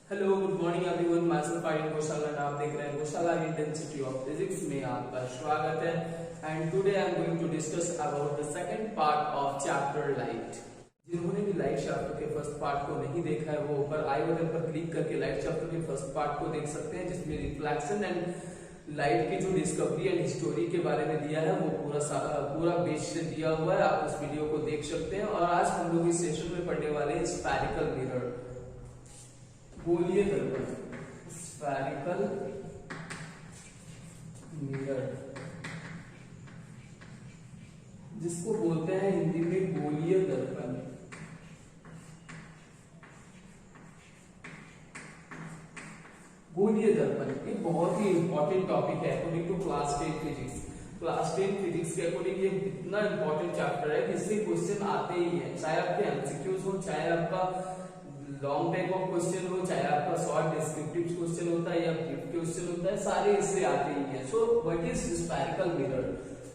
Hello, good morning everyone. Myself Aryan Ghoshal and आप देख रहे हैं घोषाल इंटेंसिटी ऑफ फिजिक्स में आपका स्वागत है। And today I am going to discuss about the second part of chapter light. जिन्होंने भी लाइट चैप्टर के फर्स्ट पार्ट को नहीं देखा है वो ऊपर आई बटन पर क्लिक करके लाइट चैप्टर के फर्स्ट पार्ट को देख सकते हैं, जिसमें रिफ्लेक्शन एंड लाइट की जो डिस्कवरी एंड हिस्टोरी के बारे में दिया है वो पूरा बेस से दिया हुआ है। आप उस वीडियो को देख सकते हैं। और आज हम लोग इस सेशन में पढ़ने वाले हैं स्फेरिकल मिरर, गोलीय दर्पण, स्फेरिकल मिरर, जिसको बोलते हैं हिंदी में गोलीय दर्पण। गोलीय दर्पण एक बहुत ही इंपॉर्टेंट टॉपिक है according to class 10 physics. Class 10 physics के अकॉर्डिंग ये इतना इंपॉर्टेंट चैप्टर है कि इससे क्वेश्चन आते ही हैं, चाहे आपके एमसीक्यूज हो, चाहे आपका लॉन्ग टाइप ऑफ क्वेश्चन हो, चाहे आपका शॉर्ट डिस्क्रिप्टिव क्वेश्चन होता है या ब्रीफ क्वेश्चन होता है, सारे इससे आते ही हैं। So what is spherical mirror?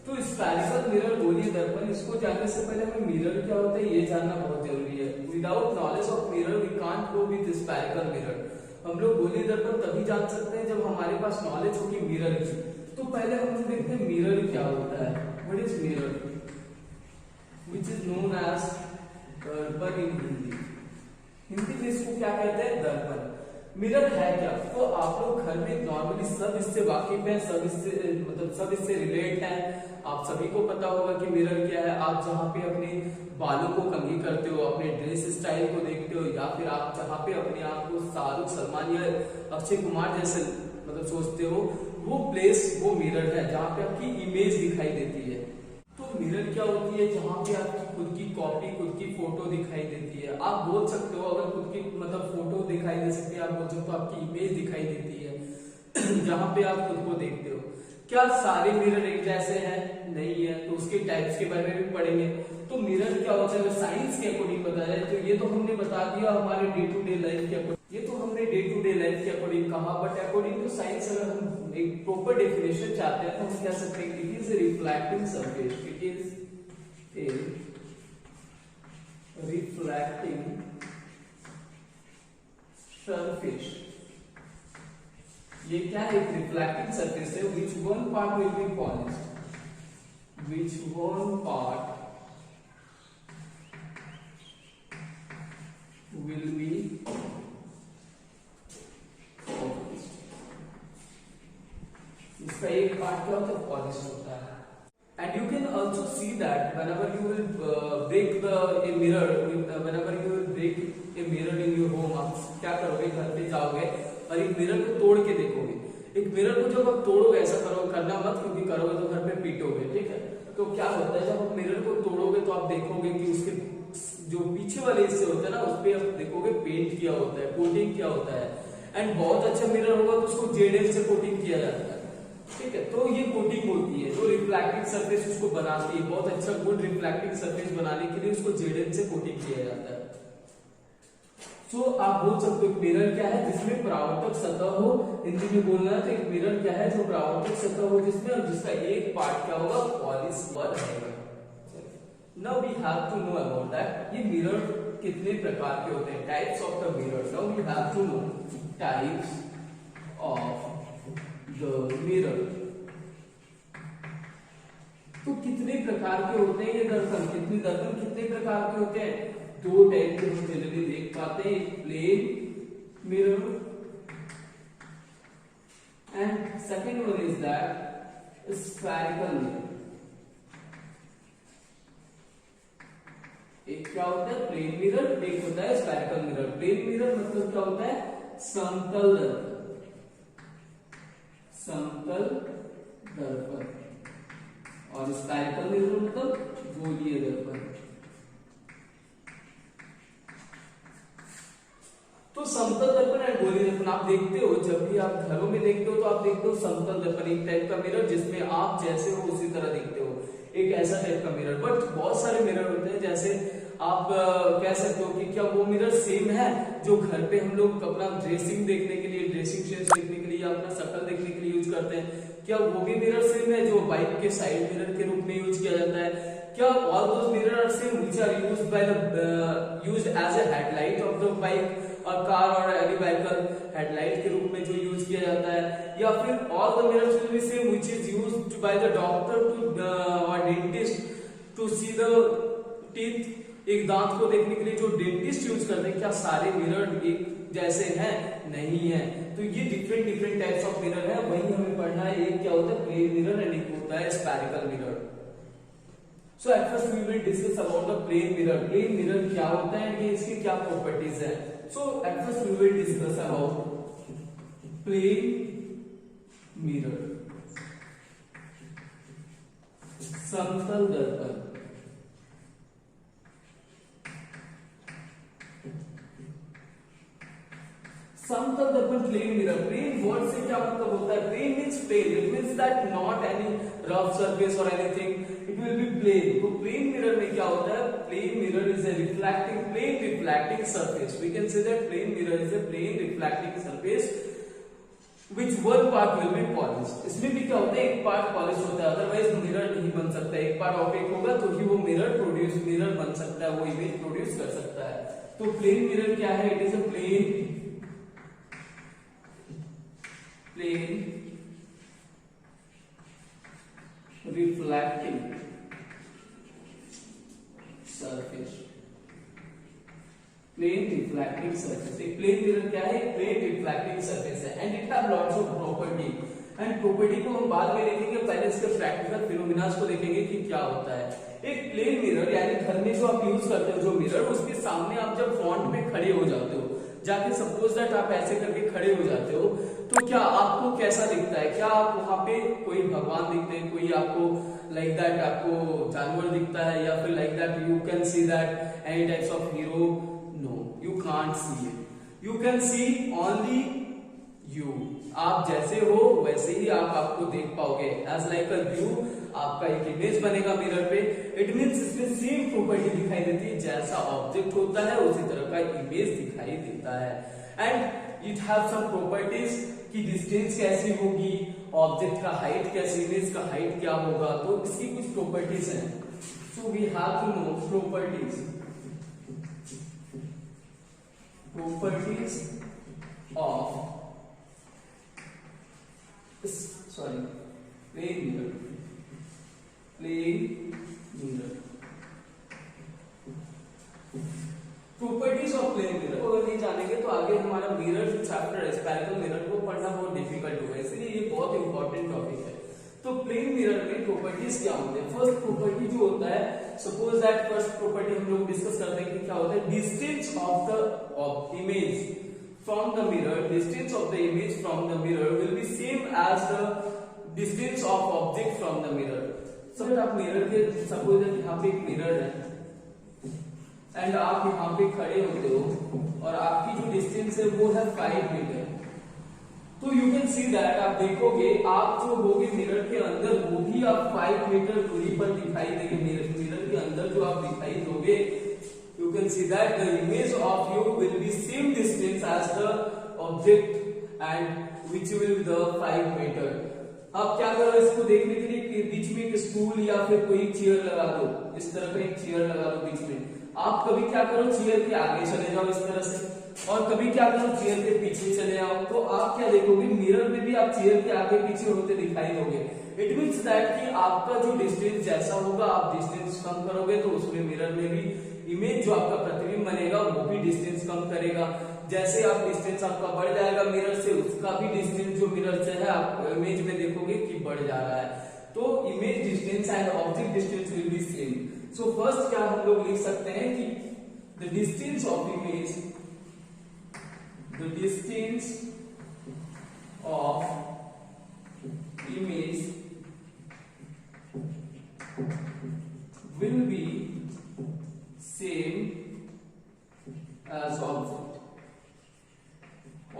तो स्फेरिकल मिरर, गोलीय दर्पण, इसको जानने से पहले हमें मिरर क्या होता है ये जानना बहुत जरूरी है। Without knowledge of mirror we can't go with spherical mirror. हम लोग गोलीय दर्पण तभी जान सकते हैं जब हमारे पास नॉलेज होगी मिरर की। तो पहले हम लोग देखते हैं मिरर क्या होता है। What is mirror, which is known as दर्पण इन हिंदी। हिंदी में इसको क्या कहते हैं? दर्पण। मिरर है क्या? तो आप लोग घर में नॉर्मली सब इससे वाकिफ हैं, सब इससे रिलेट हैं। आप सभी को पता होगा कि मिरर क्या है। आप जहाँ पे अपने बालों को कंघी करते हो, अपने ड्रेस स्टाइल को देखते हो, या फिर आप जहाँ पे अपने आप को शाहरुख, सलमान या अक्षय कुमार जैसे सोचते हो, वो प्लेस, वो मिरर है जहाँ पे आपकी इमेज दिखाई देती है। तो मिरर क्या होती है? जहाँ पे आपकी खुद की कॉपी, खुद की फोटो दिखाई देती है। आप बोल सकते हो, अगर खुद की फोटो दिखाई दे सकती है, आप बोल सकते हो आपकी इमेज दिखाई देती है जहाँ पे आप खुद को देखते हो। क्या सारे मिरर एक जैसे हैं? नहीं है। तो उसके टाइप्स के बारे में भी पढ़ेंगे। तो मिरर क्या होता है साइंस के अकॉर्डिंग बताया जाए तो ये तो हमने बता दिया हमारे डे टू डे लाइफ के अकॉर्डिंग, ये तो हमने डे टू डे लाइफ के अकॉर्डिंग कहा। बट अकॉर्डिंग टू साइंस अगर हम एक प्रॉपर डेफिनेशन चाहते हैं तो हम कह सकते हैं it is a reflecting surface. It is a reflecting surface. ये क्या है? एक रिफ्लेक्टिंग सरफेस है which one part will be polished, which one part will be polished। इसका एक पार्ट क्या होता है? पॉलिश होता है। And you can also see that whenever you will break a mirror, whenever you will break a mirror in your home, आप क्या करोगे? घर पे जाओगे और एक मिरर को तोड़ के देखोगे। एक मिरर को जब आप तोड़ोगे, ऐसा करोगे, करना मत, क्योंकि करोगे तो घर पे पीटोगे, ठीक है? तो क्या होता है जब आप मिरर को तोड़ोगे तो आप देखोगे कि उसके जो पीछे वाले हिस्से होते हैं ना, उस पे आप देखोगे पेंट किया होता है, कोटिंग किया होता है। एंड बहुत अच्छा मिरर होगा तो उसको जेडेल से कोटिंग किया जाता है, ठीक है? तो ये कोटिंग होती है जो रिफ्लेक्टिंग सरफेस उसको बनाती है। बहुत अच्छा गुड रिफ्लेक्टिंग सरफेस बनाने के लिए उसको जेडेल से कोटिंग किया जाता है। सो आप बोल सकते हो मिरर क्या है? जिसमें परावर्तक सतह हो। हिंदी में बोलना है तो एक मिरर क्या है? जो परावर्तक सतह हो जिसमें, और जिसका एक पार्ट क्या होगा? पॉलिश हुआ रहेगा। Now we have to know about that ये मिरर कितने प्रकार के होते हैं, types of the mirror. Now we have to know types of the mirror. तो कितने प्रकार के होते हैं ये दर्पण? कितने प्रकार के होते हैं? दो टाइप के हम जनरली देख पाते हैं, एक plane mirror and second one is that spherical mirror. एक क्या होता है? प्लेन मिरर, एक होता है स्फेरिकल मिरर। प्लेन मिरर मतलब क्या होता है? समतल दर्पण, समतल दर्पण। और स्फेरिकल मिरर मतलब गोलीय दर्पण। तो समतल दर्पण और गोलीय दर्पण आप देखते हो, जब भी आप घरों में देखते हो तो आप देखते हो समतल दर्पण, एक टाइप का मिरर जिसमें आप जैसे हो उसी तरह दिखते हो, एक ऐसा टाइप का मिरर। बट बहुत सारे मिरर होते हैं, जैसे आप कह सकते हो कि क्या वो मिरर सेम है जो घर पे हम लोग अपना ड्रेसिंग देखने के लिए, ड्रेसिंग सेंस देखने के लिए, अपना शक्ल देखने के लिए यूज करते हैं? क्या वो भी मिरर सेम है जो बाइक के साइड मिरर के रूप में यूज किया जाता है? क्या all those mirror are same which are used as a headlight of the bike और कार और एनी व्हीकल, हेडलाइट के रूप में जो यूज किया जाता है, या फिर all the mirrors will be same which is used by the doctor to or dentist to see the teeth, एक दांत को देखने के लिए जो डेंटिस्ट यूज करते हैं, क्या सारे मिरर एक जैसे हैं? नहीं है। तो ये different different types of mirror है, वही हमें पढ़ना है। एक क्या होता है प्लेन मिरर एंड एक होता है spherical mirror. So at first we will discuss about the plane mirror. Plane mirror क्या होता है, ये इसकी क्या प्रॉपर्टीज है। So at first we will discuss about plane mirror. समतल दर्पण, समतल दर्पण प्लेन मिरर। प्लेन वर्ड से क्या मतलब होता है? Plane means plane, it means that not any rough surface or anything, it will be plane. तो प्लेन मिरर में क्या होता है? Plane mirror is a reflecting, plane reflecting surface. We can say that plane mirror is a plane reflecting surface which one part will be polished। इसमें भी क्या होता है? एक पार्ट पॉलिश होता है, अदरवाइज मिरर नहीं बन सकता। एक पार्ट ऑपेक होगा तो ही वो मिरर बन सकता है, वो इमेज प्रोड्यूस कर सकता है। तो प्लेन मिरर क्या है? It is a plane reflecting surface। Plane reflecting surface, एक प्लेन मिरर क्या है? प्लेन रिफ्लेक्टिंग सरफेस है and it have lots of property. And property को हम बाद में देखेंगे, पहले इसके प्रैक्टिकल फिनोमेना को देखेंगे कि क्या होता है। एक प्लेन मिरर यानी घर में जो आप यूज करते हो जो मिरर, उसके सामने आप जब फ्रंट में खड़े हो जाते हो, जाके सपोज दैट आप ऐसे करके खड़े हो जाते हो, तो क्या आपको कैसा दिखता है? क्या आप वहां पे कोई भगवान दिखते हैं, कोई आपको लाइक दैट आपको जानवर दिखता है, या फिर like that you can see that any types of hero? No, you can't see it. You can see only you. आप जैसे हो वैसे ही आप आपको देख पाओगे, एज लाइक अ व्यू। आपका एक इमेज बनेगा मिरर पे। इट मींस इसमें सेम प्रॉपर्टी दिखाई देती है, जैसा ऑब्जेक्ट होता है उसी तरह का इमेज दिखाई देता है। And it have some properties कि डिस्टेंस कैसी होगी, ऑब्जेक्ट का हाइट कैसी, इमेज का हाइट क्या होगा, तो इसकी कुछ प्रॉपर्टीज हैं। So we have to know properties of plane mirror। Properties of plane mirror अगर नहीं जानेंगे तो आगे हमारा मिरर जो चैप्टर है स्फेरिकल मिरर को पढ़ना बहुत डिफिकल्ट होगा, इसलिए ये बहुत इंपॉर्टेंट टॉपिक है। तो प्लेन मिरर में प्रॉपर्टीज क्या होते हैं? फर्स्ट प्रॉपर्टी जो होता है, सपोज दैट फर्स्ट प्रॉपर्टी हम लोग डिस्कस करते हैं कि क्या होता है। Distance of the image from the mirror, distance of the image from the mirror will be same as the distance of object from the mirror। so आप mirror के सपोज यहाँ पे एक मिरर है एंड आप यहाँ पे खड़े होते हो और आपकी जो डिस्टेंस है वो है 5 मीटर। तो यू कैन सी दैट, आप देखोगे आप जो होगे मिरर के अंदर वो भी आप 5 मीटर दूरी पर दिखाई देंगे। मिरर के अंदर जो आप दिखाई दोगे, you can see that the image of you will be same distance as the object and which will be the 5 meter। अब क्या करो, इसको देखने के लिए बीच में एक स्टूल या फिर कोई चेयर लगा दो, इस तरह का एक चेयर लगा दो बीच में। आप कभी क्या करो, चेयर के आगे चले जाओ इस तरह से, और कभी क्या करो चेयर के पीछे चले आओ, तो आप क्या देखोगे मिरर में भी आप चेयर के आगे पीछे होते दिखाई दोगे। इट मीन्स दैट कि आपका जो डिस्टेंस जैसा होगा, आप डिस्टेंस कम करोगे तो उसमें मिरर में भी इमेज जो आपका प्रतिबिंब बनेगा वो भी डिस्टेंस कम करेगा। जैसे आप डिस्टेंस आपका बढ़ जाएगा मिरर से, उसका भी डिस्टेंस जो मिरर से है आप इमेज में देखोगे कि बढ़ जा रहा है। तो image distance and object distance will be same. So first क्या हम लोग लिख सकते हैं कि the distance of image, the distance of image will be same as object।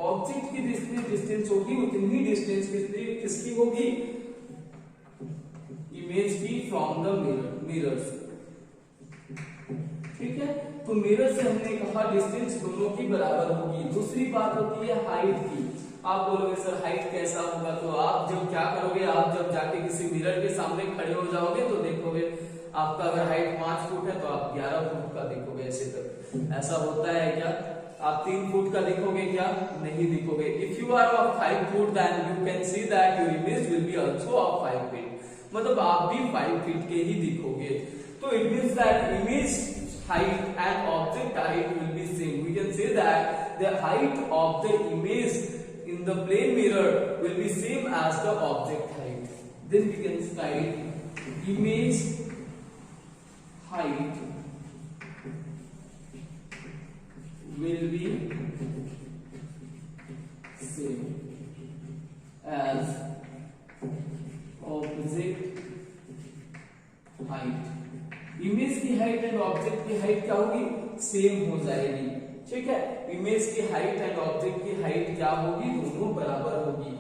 Object की जितनी डिस्टेंस होगी उतनी डिस्टेंस किसकी होगी? इमेज की फ्रॉम द मिरर से। ठीक है, तो मिरर से हमने कहा डिस्टेंस दोनों की बराबर होगी। दूसरी बात होती है हाइट की। आप बोलोगे सर हाइट कैसा होगा? तो आप जब क्या करोगे, आप जब जाके किसी मिरर के सामने खड़े हो जाओगे तो देखोगे आपका अगर हाइट 5 फुट है तो आप 11 फुट का दिखोगे ऐसे तक। ऐसा होता है क्या? आप 3 फुट का दिखोगे क्या? नहीं दिखोगे। If you are of 5 foot then you can see that your image will be also of 5 feet, मतलब आप भी 5 फीट के ही दिखोगे। तो it means that image height and object height will be same. We can say that the height of the image in the plane mirror will be same as the object height. Then we can write image height will be same as object height. Image की height and object की height क्या होगी? Same हो जाएगी। ठीक है, image की height and object की हाइट क्या होगी? दोनों बराबर होगी।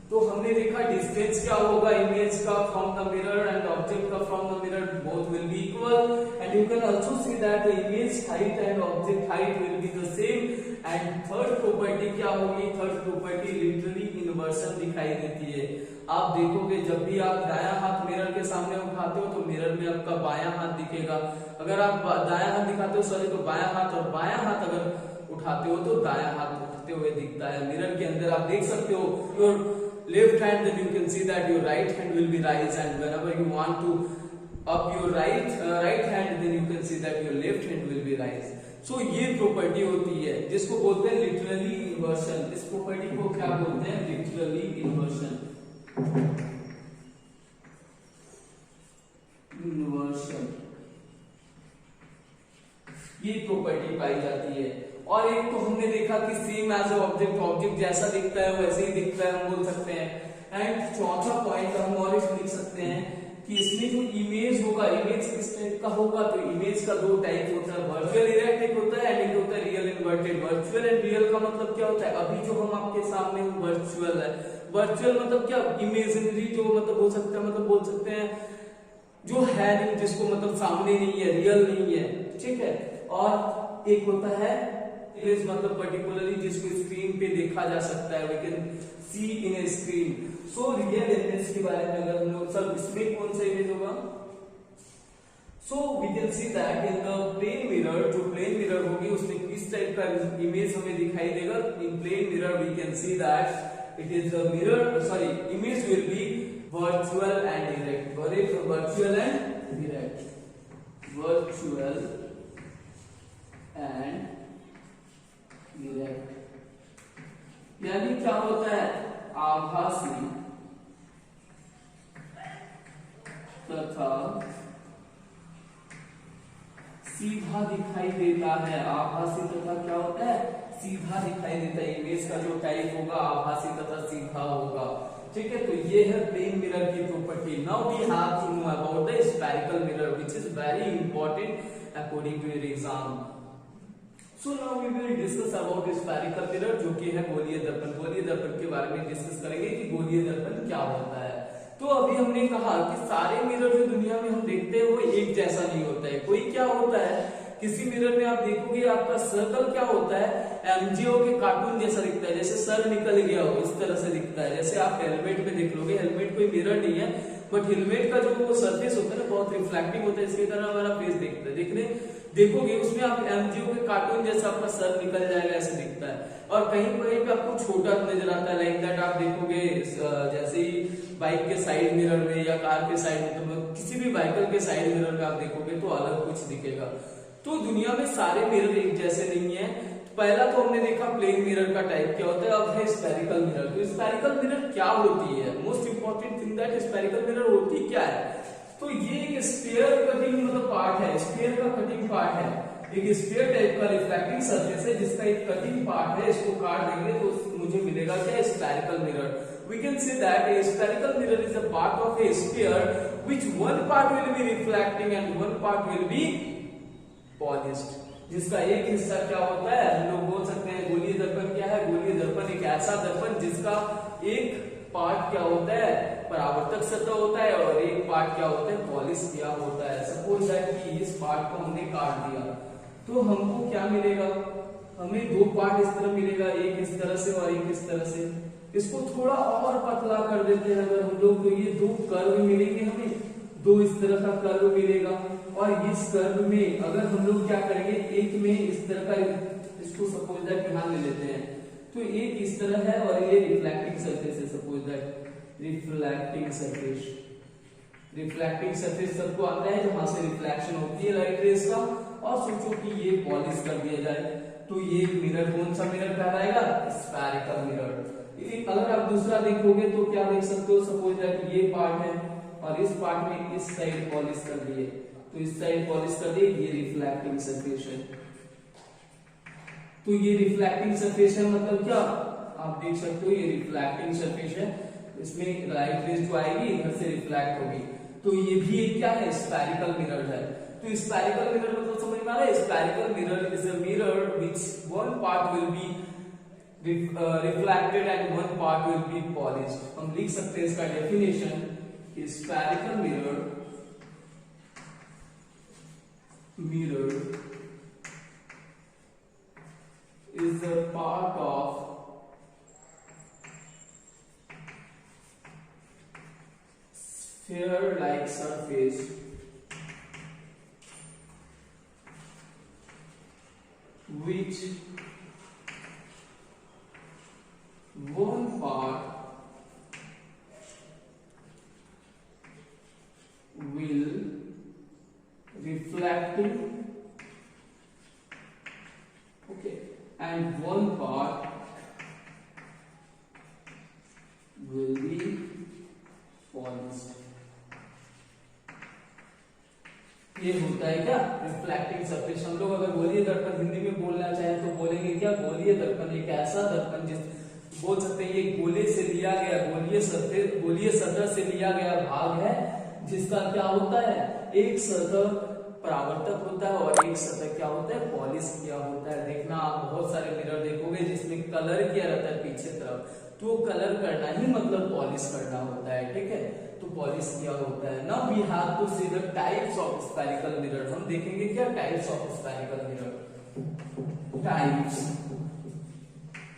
तो हमने देखा डिस्टेंस क्या होगा इमेज का from the mirror and object का from the mirror, both will be equal and you can also see that the image height and object height will be the same. And third property क्या होगी? Third property literally inversion दिखाई देती है। आप देखोगे जब भी आप दायां हाथ मिरर के सामने उठाते हो तो मिरर में आपका बायां हाथ दिखेगा, अगर आप दायां हाथ दिखाते हो सॉरी तो बायां हाथ, और बायां हाथ अगर उठाते हो तो दायां हाथ उठते हुए दिखता है। मिरर के अंदर आप देख सकते हो your left hand, then you can see that your right hand will be raised, and whenever you want to up your right hand, then you can see that your left hand will be raised. So ये property होती है जिसको बोलते हैं literally inversion. इस property को क्या बोलते हैं? Literally inversion. इन्वर्सन ये प्रॉपर्टी पाई जाती है। और एक तो हमने देखा कि सेम एज ऑब्जेक्ट, ऑब्जेक्ट जैसा दिखता है वैसे ही दिखता है, हम बोल सकते हैं। एंड चौथा पॉइंट हम और लिख सकते हैं कि इसमें जो इमेज होगा, इमेज किस टाइप का होगा? तो इमेज का दो टाइप होता है, वर्चुअल इरेक्ट एक होता है एंड एक होता है real inverted. Virtual and real का मतलब क्या होता है? अभी जो हम आपके सामने वर्चुअल है, वर्चुअल मतलब क्या? इमेजिनरी, जो मतलब हो सकता है, मतलब बोल सकते हैं जो है नहीं, जिसको मतलब सामने नहीं है, रियल नहीं है। ठीक है, और एक होता है इमेज मतलब पर्टिकुलरली जिसको स्क्रीन पे देखा जा सकता है, we can see in a screen. So real image के बारे में अगर हम लोग सब, इसमें कौन सा इमेज होगा? So we can see that in the plane mirror, जो प्लेन मिरर होगी उसमें किस टाइप का इमेज हमें दिखाई देगा? In plane mirror we can see that it is the mirror, sorry image will be virtual and erect. Virtual and erect, virtual and erect, यानी क्या होता है? आभासी तथा सीधा दिखाई देता है। आभासी तथा क्या होता है? सीधा दिखाई देता है। इमेज का जो टाइप होगा आभासी तथा सीधा होगा। ठीक है, तो ये है प्लेन मिरर की property. Now we have to know about the spherical mirror which is very important according to your exam. So now we will discuss about spherical mirror, जो कि है गोलीय दर्पण। गोलीय दर्पण के बारे में डिस्कस करेंगे कि गोलीय दर्पण क्या होता है। तो अभी हमने कहा कि सारे मिरर जो दुनिया में हम देखते हैं वो एक जैसा नहीं होता है। कोई क्या होता है, किसी मिरर में आप देखोगे आपका सर्कल क्या होता है? एमजीओ के कार्टून जैसा दिखता है, जैसे सर निकल गया हो इस तरह से दिखता है। जैसे आप हेलमेट में देख लोगे, हेलमेट कोई मिरर नहीं है, बट हेलमेट का जो वो सरफेस होता है ना बहुत रिफ्लेक्टिव होता है, इसकी तरह हमारा फेस दिखता है। देखोगे उसमें आप एमजीओ के कार्टून जैसा आपका सर निकल जाएगा, ऐसे दिखता है। और कहीं कहीं पे आपको छोटा नजर आता है, लाइक दैट आप देखोगे जैसे ही बाइक के साइड मिरर में या कार के साइड में, तो किसी भी व्हीकल के साइड मिरर में आप देखोगे तो अलग कुछ दिखेगा। तो दुनिया में सारे मिरर एक जैसे नहीं है। पहला तो हमने देखा प्लेन मिरर का टाइप क्या होता है, अब है स्फेरिकल मिरर। तो स्फेरिकल मिरर क्या होती है? Most important thing that spherical mirror होती क्या है? तो ये एक स्फीयर कटिंग मतलब पार्ट है, स्फीयर का कटिंग पार्ट है, एक स्फीयर टाइप का रिफ्लेक्टिंग सरफेस है जिसका एक कटिंग पार्ट है। इसको काट देंगे तो मुझे मिलेगा क्या? Spherical mirror. We can say that a spherical mirror is a part of a sphere which one part will be reflecting and one part will be polished, जिसका एक हिस्सा क्या होता है? हम लोग बोल सकते हैं गोलीय दर्पण क्या है? गोलीय दर्पण एक ऐसा दर्पण जिसका एक पार्ट क्या होता है? परावर्तक सतह होता है और एक पार्ट क्या होता है? पॉलिश किया होता है। सपोज दैट कि इस पार्ट को हमने काट दिया तो हमको क्या मिलेगा? हमें दो पार्ट इस तरह मिलेगा, एक इस तरह से और एक इस तरह से। इसको थोड़ा और पतला कर देते हैं अगर हम लोग, तो ये दो कर्व मिलेंगे हमें, दो इस तरह का कर्व मिलेगा, और इस कर्व में अगर हम लोग क्या करेंगे, एक में इस तरह का, इसको सपोज दैट ध्यान ले लेते हैं, तो एक इस तरह है और ये रिफ्लेक्टिंग सरफेस है, suppose that reflecting surface. Reflecting surface सबको आता है जहां से रिफ्लेक्शन होती है लाइट रेज का, और सोचो कि ये पॉलिश कर दिया जाए, तो ये मिरर कौन सा मिरर कहलाएगा, स्फेरिकल मिरर। अगर आप दूसरा देखोगे तो क्या देख सकते हो, सपोज दैट ये पार्ट है और इस पार्ट में इस साइड पॉलिश कर दिए, तो इस साइड पॉलिश कर दिए, ये रिफ्लेक्टिंग सरफेस है। तो ये रिफ्लेक्टिंग सरफेस है, मतलब क्या, आप देख सकते हो ये रिफ्लेक्टिंग सरफेस है, इसमें लाइट रेज जो आएगी इधर से रिफ्लेक्ट होगी, तो ये भी एक क्या है, स्फेरिकल मिरर है। तो स्फेरिकल मिरर मतलब समझ में आ रहा है, spherical mirror is a mirror which one part will be reflected and one part will be polished। हम लिख सकते हैं इसका definition, spherical mirror is a part of sphere like surface which one part will reflecting, okay, and one part will be polished। ये होता है क्या, reflecting surface. हम लोग अगर गोलीय दर्पण हिंदी में बोलना चाहें तो बोलेंगे क्या, गोलीय दर्पण एक ऐसा दर्पण जिस बोल सकते हैं ये गोले से लिया गया, गोलीय सतह से लिया गया भाग है, जिसका क्या होता है, एक सतह परावर्तक होता है और एक सतह क्या होता है, पॉलिश किया होता है। देखना आप बहुत सारे मिरर देखोगे जिसमें कलर किया रहता है पीछे तरफ, तो कलर करना ही मतलब पॉलिश करना होता है, ठीक है, तो पॉलिश किया होता है। Now we have to see the types of spherical mirror. हम देखेंगे क्या types of spherical mirror, types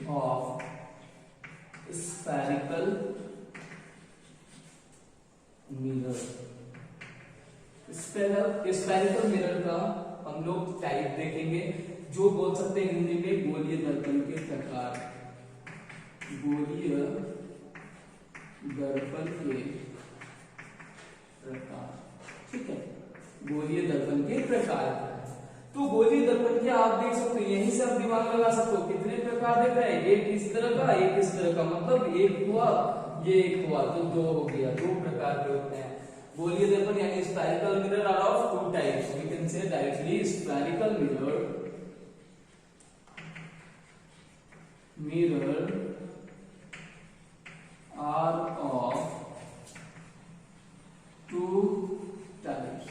of spherical mirror. Spherical mirror का हम लोग टाइप देखेंगे, जो बोल सकते हैं हिंदी में गोलीय दर्पण के प्रकार, गोलीय दर्पण के प्रकार, ठीक है, गोलीय दर्पण के प्रकार। तो गोलीय दर्पण के आप देख सकते हो, यहीं से आप दिमाग लगा सकते हो, कितने प्रकार देख रहे हैं, एक इस तरह का, एक इस तरह का, मतलब एक हुआ ये एक हुआ, तो दो हो गया, दो प्रकार के होते हैं गोलीय दर्पण, यानी spherical mirror are of two types. We can say directly spherical mirror are of two types.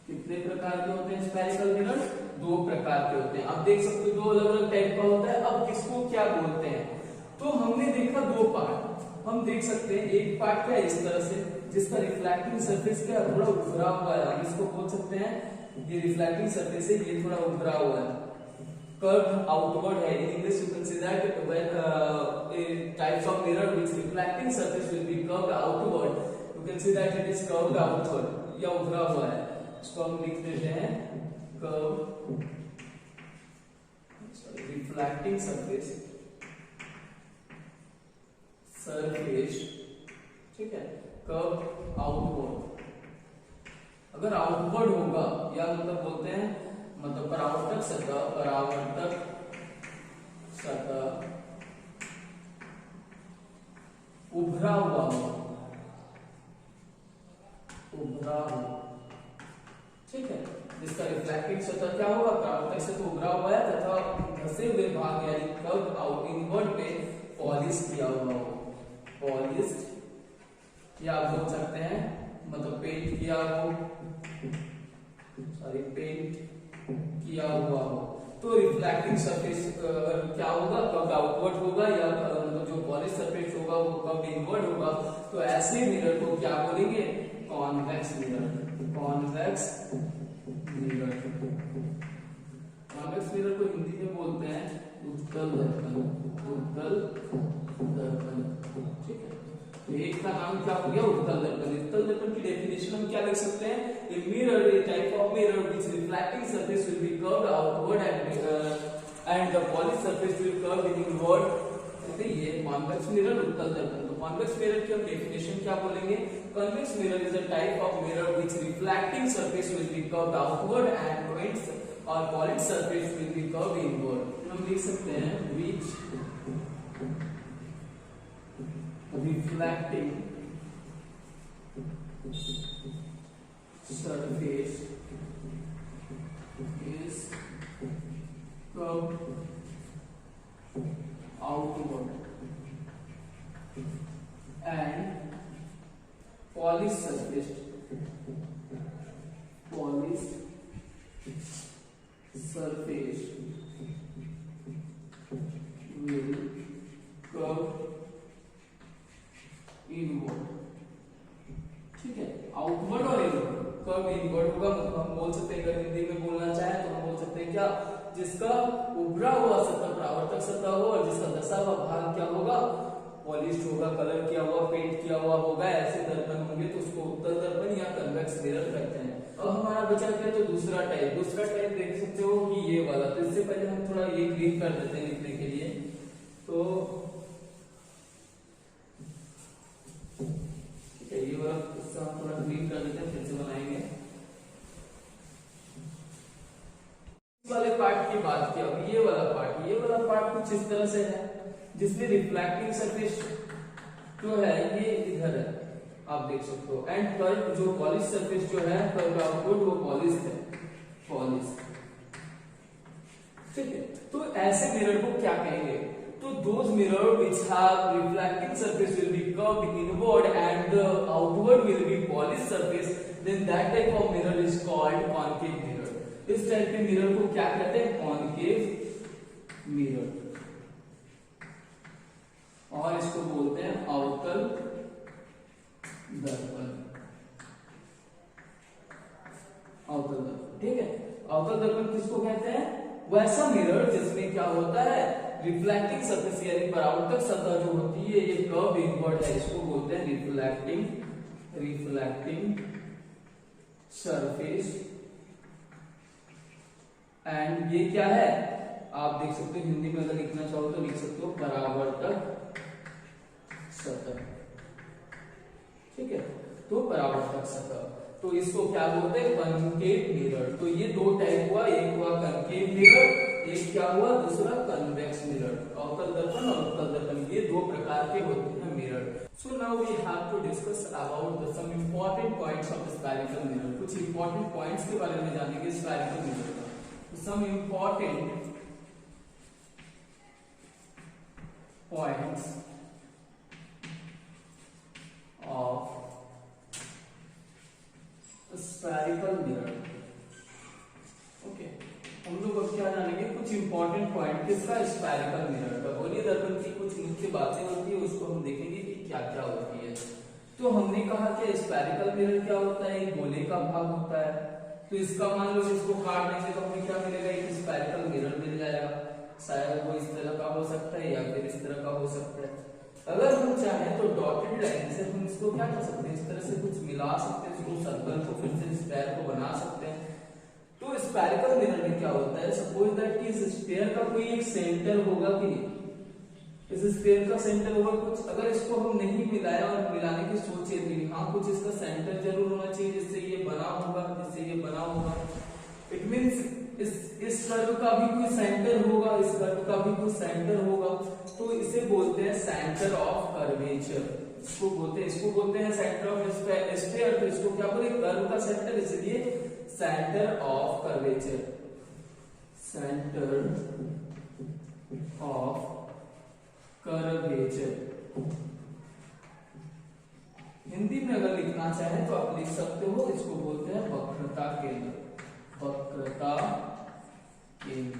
कितने प्रकार के होते हैं स्फेरिकल मिरर, दो प्रकार के होते हैं। अब देख सकते हो दो अलग अलग टाइप का होता है। अब किसको क्या बोलते हैं, तो हमने देखा दो पार्ट, हम देख सकते हैं एक पार्ट क्या इस तरह से, जिसका रिफ्लेक्टिंग सरफेस क्या थोड़ा उभरा हुआ है, हम इसको बोल सकते हैं ये रिफ्लेक्टिंग सरफेस है, ये थोड़ा उभरा हुआ है, कर्व्ड आउटवर्ड है। In English you can say that when types of mirror which reflecting surface will be curved outward, you can say that it is curved outward, या उभरा हुआ है, इसको हम लिख देते हैं कर्व, रिफ्लेक्टिंग सरफेस, ठीक है, कर्व आउटवर्ड। अगर आउटवर्ड होगा या मतलब बोलते हैं मतलब परावर्तक सतह उभरा हुआ हो, ठीक है, जिसका रिफ्लेक्टिंग सतह क्या होगा, परावर्तक से तो उभरा हुआ है तथा धसे हुए भाग यानी कर्व आउट इनवर्ड में पॉलिश किया हुआ हो, पॉलिश्ड, या आप बोल सकते हैं मतलब पेंट किया हो, सॉरी पेंट किया हुआ हो। तो रिफ्लेक्टिंग सरफेस क्या होगा, कर्व आउटवर्ड होगा, या मतलब जो पॉलिश सरफेस होगा वो कर्व इनवर्ड होगा। तो ऐसे मिरर को क्या बोलेंगे, convex mirror, convex mirror. Convex mirror को हिंदी में बोलते हैं उत्तल दर्पण, उत्तल दर्पण, ठीक है। तो एक का नाम क्या हो गया, उत्तल दर्पण। उत्तल दर्पण की डेफिनेशन हम क्या लिख सकते हैं, a mirror, a type of mirror which reflecting surface will be curved outward and the polish surface will curve inward. ये कॉन्वेक्स मिरर, उत्तल दर्पण। तो कॉन्वेक्स मिरर की हम डेफिनेशन क्या बोलेंगे, convex mirror is a type of mirror which reflecting surface will be curved outward and its और polish surface will be curved inward. हम लिख सकते हैं which reflecting surface is curved outward and polished surface will curve inward. ठीक है, outward और inward, curve inward होगा। हम बोल सकते हैं, अगर हिंदी में बोलना चाहे तो हम बोल सकते हैं क्या, जिसका उभरा हुआ सतह परावर्तक सतह हो और जिसका दसा हुआ भाग क्या होगा, पॉलिश्ड होगा, कलर किया हुआ, पेंट किया हुआ होगा, ऐसे दर्पण होंगे तो उसको उत्तल दर्पण या कन्वेक्स मिरर कहते हैं। अब हमारा बचा क्या, तो दूसरा टाइप देख सकते हो कि ये वाला। तो इससे पहले हम थोड़ा ये क्लिक कर देते हैं लिखने के लिए। तो ये वाला इससे हम थोड़ा क्लीन कर देते हैं, फिर से बनाएंगे। इस वाले पार्ट की बात किया, अब ये वाला पार्ट कुछ इस तरह से है, जिसमें रिफ्लेक्टिंग सरफेस जो है ये इधर है, आप देख सकते हो, एंड कर्व जो पॉलिश सरफेस जो है, कर्व आउटवर्ड वो पॉलिश है, पॉलिश। ठीक है, तो ऐसे मिरर को क्या कहेंगे, तो those mirror which have reflecting surface will be curved inward and the outward will be polished surface, then that type of mirror is called concave mirror। इस टाइप के मिरर को क्या कहते हैं, कॉन्केव मिरर, और इसको बोलते हैं अवतल दर्पण। अवतल दर्पण, ठीक है। अवतल दर्पण किसको कहते हैं, वैसा मिरर जिसमें क्या होता है, रिफ्लेक्टिंग सरफेस यानी परावर्तक सतह जो होती है ये कर्व इनवर्ड है, इसको बोलते हैं रिफ्लेक्टिंग सरफेस। एंड ये क्या है, आप देख सकते हो, हिंदी में अगर लिखना चाहो तो लिख सकते हो परावर्तक सतह। ठीक है, तो परावर्तक सतह, तो इसको क्या बोलते हैं, कॉन्केव मिरर। तो ये दो टाइप हुआ, एक हुआ कॉन्केव मिरर, एक क्या हुआ, दूसरा कन्वेक्स मिरर। अवतल दर्पण और उत्तल दर्पण, ये दो प्रकार के होते हैं mirror. So now we have to discuss about some important points of spherical mirror. कुछ इंपॉर्टेंट पॉइंट्स के बारे में जानेंगे स्फेरिकल मिरर का। Some important points of spherical mirror. Okay, हम लोग अब क्या जानेंगे, कुछ इंपॉर्टेंट पॉइंट किसका, स्फेरिकल मिरर का। गोलीय दर्पण की कुछ मुख्य बातें होती है, उसको हम देखेंगे कि क्या क्या होती है। तो हमने कहा कि स्फेरिकल मिरर क्या होता है, एक गोले का भाग होता है। तो इसका मान लो इसको काट देंगे तो हमें क्या मिलेगा, एक स्फेरिकल मिरर मिल जाएगा। शायद वो इस तरह का हो सकता है या फिर इस तरह का हो सकता है। अगर हम चाहें तो डॉटेड लाइन से हम इसको क्या कर सकते हैं, इस तरह से कुछ मिला सकते हैं, इसको सर्कल को फिर से स्क्वायर को बना सकते हैं। तो स्फेरिकल मिरर में क्या होता है, सपोज दैट कि इस स्फीयर का कोई एक सेंटर होगा कि नहीं, इस स्फीयर का सेंटर होगा कुछ। अगर इसको हम नहीं मिलाया और मिलाने की सोचे तो हाँ कुछ इसका सेंटर जरूर होना चाहिए, जिससे ये बना होगा, जिससे ये बना होगा। इट मींस इस कर्व का भी कोई सेंटर होगा, इस कर्व का भी कोई सेंटर होगा। तो इसे बोलते हैं सेंटर ऑफ कर्वेचर। इसको बोलते हैं सेंटर ऑफ स्फीयर। तो इसको क्या बोले, कर्व का सेंटर, इसलिए centre of curvature, centre of curvature. Hindi में अगर लिखना चाहे तो आप लिख सकते हो, इसको बोलते हैं वक्रता केंद्र, वक्रता केंद्र।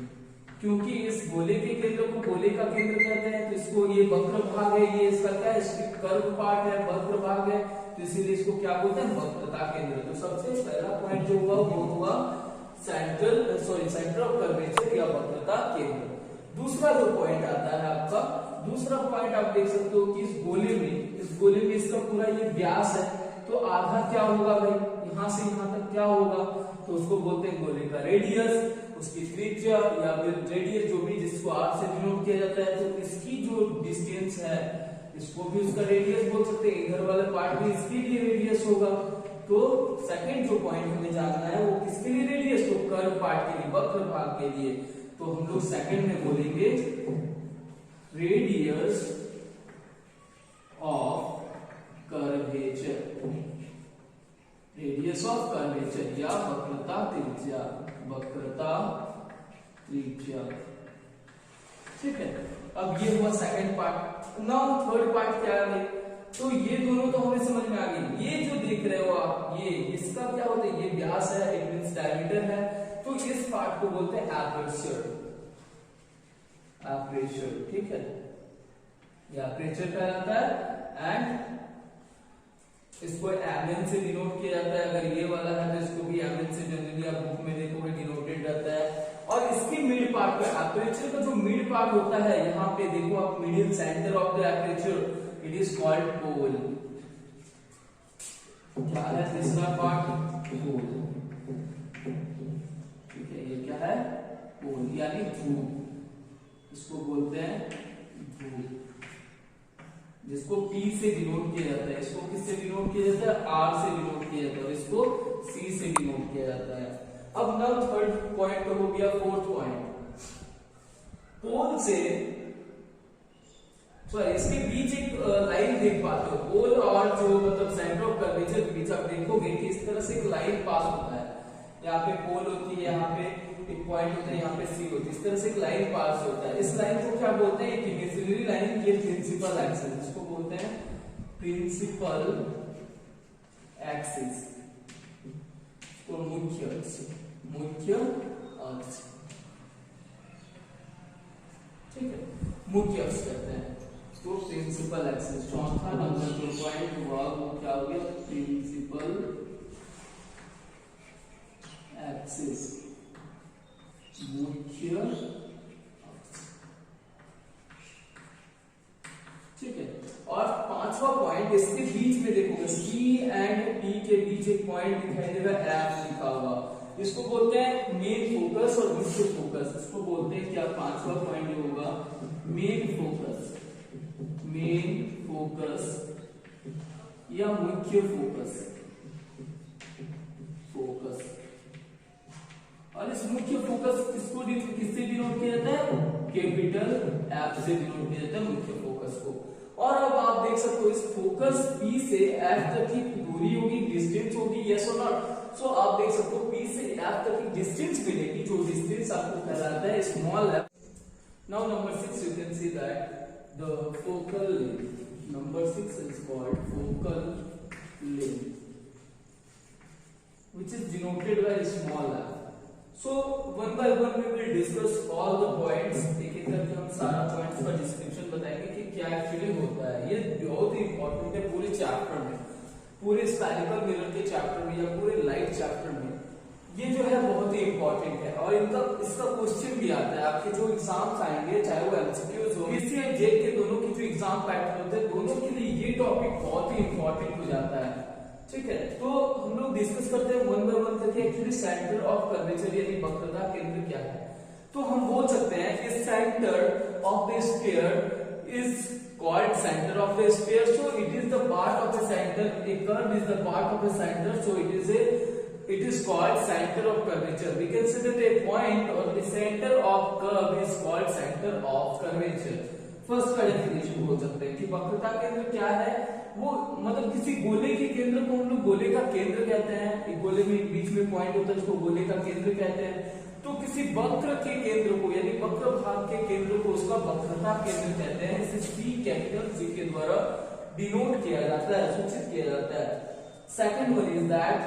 क्योंकि इस गोले के केंद्र को गोले का केंद्र कहते हैं, तो इसको ये वक्र भाग है, ये इसका क्या है, इसकी कर्व पार्ट है, वक्र भाग है, तो इसीलिए इसको क्या बोलते हैं, वक्रता केंद्र। तो सबसे पहला पॉइंट जो हुआ वो हुआ सेंटर ऑफ कर्वेचर या वक्रता केंद्र। दूसरा जो पॉइंट आता है आपका, दूसरा पॉइंट आप देख सकते हो कि इस गोले में इसका पूरा ये व्यास है, तो आधा क्या होगा भाई, यहां से यहां तक क्या होगा, तो उसको बोलते हैं गोले का रेडियस, उसकी त्रिज्या या फिर रेडियस जो भी जिसको आर से डिनोट किया जाता है। तो इसकी जो डिस्टेंस है इसको भी उसका रेडियस बोल सकते हैं, इधर वाला पार्ट भी इसके लिए रेडियस होगा। तो सेकंड जो पॉइंट हमें जानना है वो किसके लिए रेडियस, तो कर्व पार्ट के लिए, वक्र भाग के लिए। तो हम लोग सेकंड में बोलेंगे radius of curvature, radius of curvature या वक्रता त्रिज्या, वक्रता त्रिज्या। ठीक है, अब ये हुआ second part. Now third part क्या है, तो ये दोनों तो हमें समझ में आ गई। ये जो देख रहे हो आप, ये इसका क्या होता है, ये व्यास है, इट मींस डायमीटर है। तो इस पार्ट को बोलते हैं एपर्चर, एपर्चर। ठीक है, ये एपर्चर कहलाता है एंड इसको एमएन से डिनोट किया जाता है। अगर ये वाला है तो इसको भी एमएन से जनरली आप बुक में देखोगे डिनोटेड रहता है। और इसकी मिड पार्ट का एपर्चर का जो मिड पार्ट होता है, यहाँ पे देखो आप, middle centre of the aperture, it is called pole. क्या है तीसरा पार्ट, पोल। ठीक है, ये क्या है, पोल यानी ध्रुव, इसको बोलते हैं ध्रुव, जिसको P से डिनोट किया जाता है। इसको किससे डिनोट किया जाता है, R से डिनोट किया जाता है, और इसको C से डिनोट किया जाता है। अब नाउ थर्ड पॉइंट तो हो गया। फोर्थ पॉइंट, पोल से इसके बीच एक लाइन देख पाते हो, पोल और जो मतलब सेंटर ऑफ कर्वेचर के बीच आप देखोगे कि इस तरह से एक लाइन पास होता है। यहाँ पे पोल होती है, यहाँ पे एक पॉइंट होता है, यहाँ पे सी होती है, इस तरह से एक लाइन पास होता है। इस लाइन को क्या बोलते हैं, एक इमेजिनरी लाइन, ये प्रिंसिपल एक्सिस, इसको बोलते हैं प्रिंसिपल एक्सिस, तो मुख्य अक्ष, मुख्य अक्ष। ठीक है, मुख्य अक्ष कहते हैं तो प्रिंसिपल एक्सिस। चौथा नंबर जो पॉइंट हुआ वो क्या हो गया, प्रिंसिपल एक्सिस, मुख्य अक्ष। ठीक है, और पांचवा पॉइंट, इसके बीच में देखोगे C एंड P के बीच एक पॉइंट दिखाई देगा, F लिखा हुआ, इसको बोलते हैं मेन फोकस और मुख्य फोकस। इसको बोलते हैं क्या, पांचवा पॉइंट जो होगा मेन फोकस, मेन फोकस या मुख्य फोकस, फोकस। और इस मुख्य फोकस किससे डिनोट किया जाता है, कैपिटल F से डिनोट किया जाता है मुख्य फोकस को। और अब आप देख सकते हो इस फोकस P से F तक की दूरी होगी, डिस्टेंस होगी, यस और नॉट। सो आप देख सकते हो P से F तक की डिस्टेंस मिलेगी, जो डिस्टेंस आपको कहलाता है small f। Now number 6 you can see that the focal length, number 6 is called focal length, which is denoted by small f. So one by one we will discuss all the points, एक एक करके हम सारा points का description बताएंगे कि क्या actually होता है। ये बहुत ही इंपॉर्टेंट है पूरे चैप्टर में, पूरे स्फेरिकल मिरर के चैप्टर में या पूरे लाइट चैप्टर में। ये जो है बहुत ही इंपॉर्टेंट है और इसका क्वेश्चन भी आता है आपके जो एग्जाम्स आएंगे, चाहे वो एमसीक्यूज हो, पीसी और जेक के दोनों के जो एग्जाम पैटर्न होते हैं, दोनों के लिए ये टॉपिक बहुत ही इंपॉर्टेंट हो जाता है। ठीक है, तो हम लोग डिस्कस करते हैं वन बाय वन करके एक्चुअली सेंटर ऑफ कर्वेचर यानी वक्रता केंद्र क्या है। तो हम बोल सकते हैं कि centre of the sphere is called center of the sphere, so it is the part of the center, a curve is the part of the center, so it is called center of curvature. We can say that a point or the center of curve is called center of curvature. First का definition बोल सकते हैं कि वक्रता केंद्र क्या है, वो मतलब किसी गोले के केंद्र को हम लोग गोले का केंद्र कहते हैं, एक गोले में बीच में पॉइंट होता है उसको गोले का केंद्र कहते हैं। तो किसी वक्र के केंद्र को यानी वक्र भाग के केंद्र को उसका वक्रता केंद्र कहते हैं। इसे C कैपिटल C के द्वारा डिनोट किया जाता है, सूचित किया जाता है। Second one is that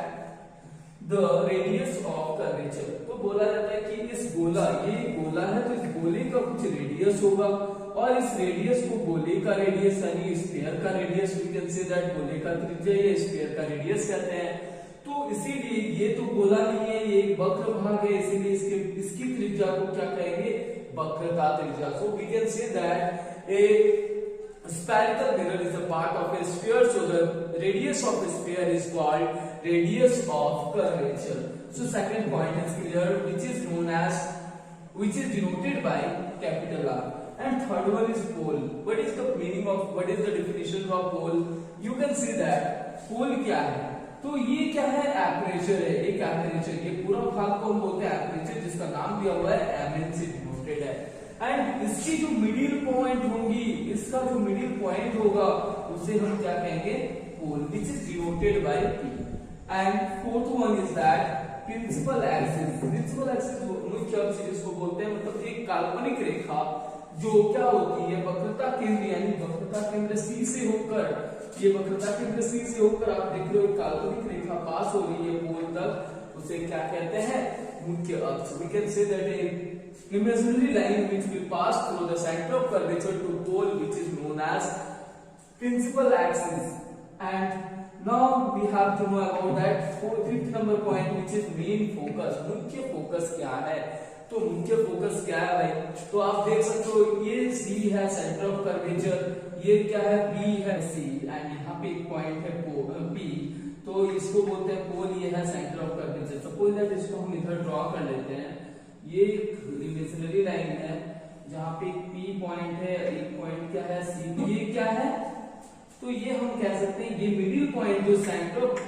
the radius of curvature. तो बोला जाता है कि इस गोला, ये गोला है तो इस गोले का कुछ रेडियस होगा और इस रेडियस को गोले का रेडियस यानी स्फीयर का radius, we can say that गोले का त्रिज्या या स्फीयर का रेडियस कहते हैं। तो इसीलिए ये तो गोला नहीं है, ये एक वक्र भाग है, इसीलिए इसकी त्रिज्या को क्या कहेंगे, वक्रता त्रिज्या। So we can say that a spherical mirror is a part of a sphere, so the radius of a sphere is called radius of curvature. So second point is clear, which is denoted by capital R. And third one is pole. What is the definition of pole? You can see that pole क्या है, तो ये क्या है, aperture है, एक aperture, ये पूरा भाग को हम बोलते हैं एपरेचर, जिसका नाम दिया हुआ है एमएन से डिनोटेड है। एंड इसकी जो मिडिल पॉइंट होंगी, इसका जो मिडिल पॉइंट होगा उसे हम क्या कहेंगे, pole, which is denoted by P. And fourth one is that principal axis. Principal axis मुख्य अक्ष जिसको बोलते हैं, मतलब एक काल्पनिक रेखा जो क्या होती है, वक्रता केंद्र, यानी वक्रता केंद्र सी से होकर, ये वक्रता केंद्र सी से होकर आप देख रहे हो काल्पनिक रेखा पास हो रही है पोल तक, उसे क्या कहते हैं, मुख्य अक्ष। We can say that a imaginary line which will pass through the center of curvature to pole, which is known as principal axis. And now we have to know about that fifth number point, which is main focus. मुख्य focus क्या है, तो मुख्य focus क्या है भाई, तो आप देख सकते हो ये C है सेंटर ऑफ कर्वेचर, ये क्या है, B है C, एंड यहाँ पे एक पॉइंट है P, तो इसको बोलते हैं पोल, ये है centre of curvature. Suppose that इसको हम इधर ड्रॉ कर लेते हैं, ये इमेजिनरी लाइन है जहां पे एक P पॉइंट है, एक पॉइंट क्या है C, ये क्या है, तो ये हम कह सकते हैं ये मिडिल पॉइंट जो centre of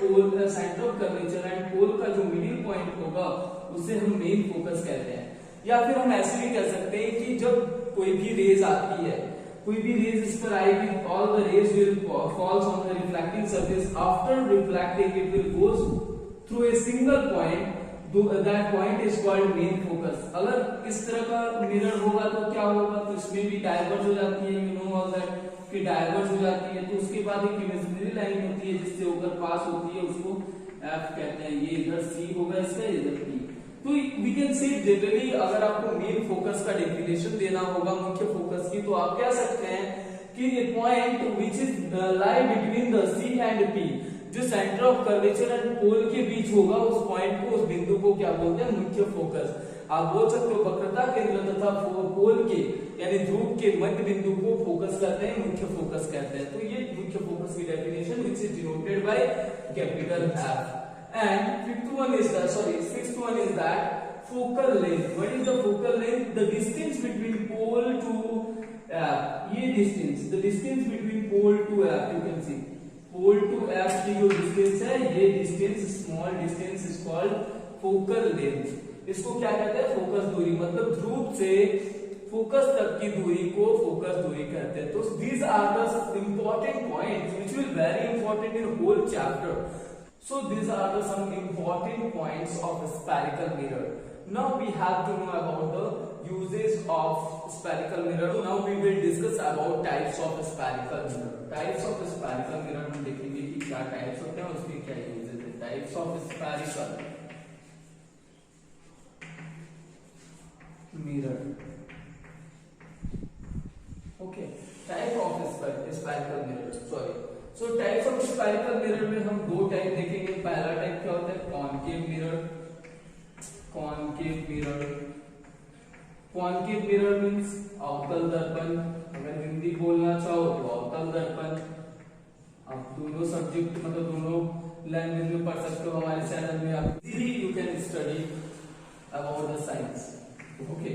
curvature and pole का जो मिडिल पॉइंट होगा उसे हम मेन फोकस कहते हैं। या फिर हम ऐसे भी कह सकते हैं कि जब कोई भी रेज आती है, कोई भी रेज इस पर आएगी, all the rays will falls on the reflecting surface, after reflecting it will goes through a single point, that point is called main focus। अगर इस तरह का मिरर होगा तो क्या होगा, तो इसमें भी डाइवर्ज हो जाती है, यू नो ऑल दैट, कि डाइवर्ज हो जाती है, तो उसके बाद एक इमेजिनरी लाइन होती है जिससे होकर पास होती है, उसको F कहते हैं। ये इधर C होगा इसका, इधर P। तो वी कैन से जनरली अगर आपको मेन फोकस का डेफिनेशन देना होगा मुख्य फोकस की, तो आप कह सकते हैं कि ये point which is lie between the C and P, जो centre of curvature and pole के बीच होगा, उस पॉइंट को, उस बिंदु को क्या बोलते हैं, मुख्य फोकस। आप बोल सकते हो वक्रता केंद्र तथा पोल के यानी ध्रुव के मध्य बिंदु को फोकस करते हैं, मुख्य फोकस कहते हैं। तो ये मुख्य फोकस की definition which is denoted by capital F। And sixth one is that focal length. What is the focal length? The distance between pole to F। ये distance, the distance between pole to F, you can see pole to F की जो distance है, ये distance, small distance is called focal length. इसको क्या कहते हैं, focus दूरी, मतलब ध्रुव से फोकस तक की दूरी को फोकस दूरी कहते हैं। तो these are the important points which will very important in whole chapter. So these are the some important points of a spherical mirror. Now we have to know about the uses of spherical mirror. Now we will discuss about types of spherical mirror. Types of spherical mirror हम देखेंगे कि क्या types होते हैं, उसके क्या uses हैं। Types of spherical mirror. Okay. Type of spherical mirror. Sorry. So types of spherical mirror में हम दो टाइप देखेंगे। पहला टाइप क्या होता है, concave mirror. Concave mirror, concave mirror means अवतल दर्पण। अगर हिंदी बोलना चाहो तो अवतल दर्पण। आप दोनों सब्जेक्ट मतलब दोनों लैंग्वेज में पढ़ सकते हो हमारे चैनल में। आप easily you can study about the science. Okay.